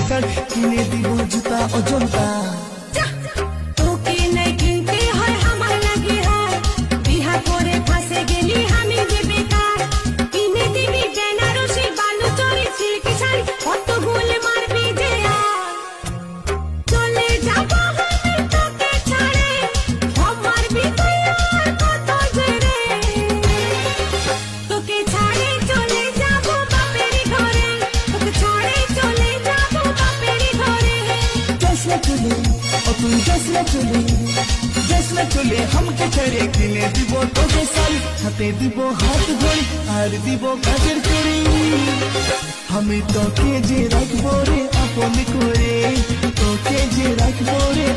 Card কিনে দিব জুতা অজন্তা। তোকে নাই কিনতে হয় আমার লাগে হার, বিহা করে ফাঁসে গেলি আমি যে বেকার। কিনে দিবি বেনারসি বালুচরি সিল্ক শাড়ি, কত গোল মারবি যে আর। চলে যাব আমি তোকে ছাড়ে, সব মারবি তুই আর কত জেরে। তোকে ছাড়ে চলে যাব বাপের ঘরে, তোকে ছাড়ে চলে যাব বাপের ঘরে। যাস না চলে ও তুই যাস না চলে, যাস না চলে हमके ছেড়ে। কিনে দিব তোকে শাড়ি, হাতে দিব হাত ঘড়ি আর দিব কাজের চুড়ি। আমি তোকে যে রাখবো রে আপন করে, তোকে যে রাখবো রে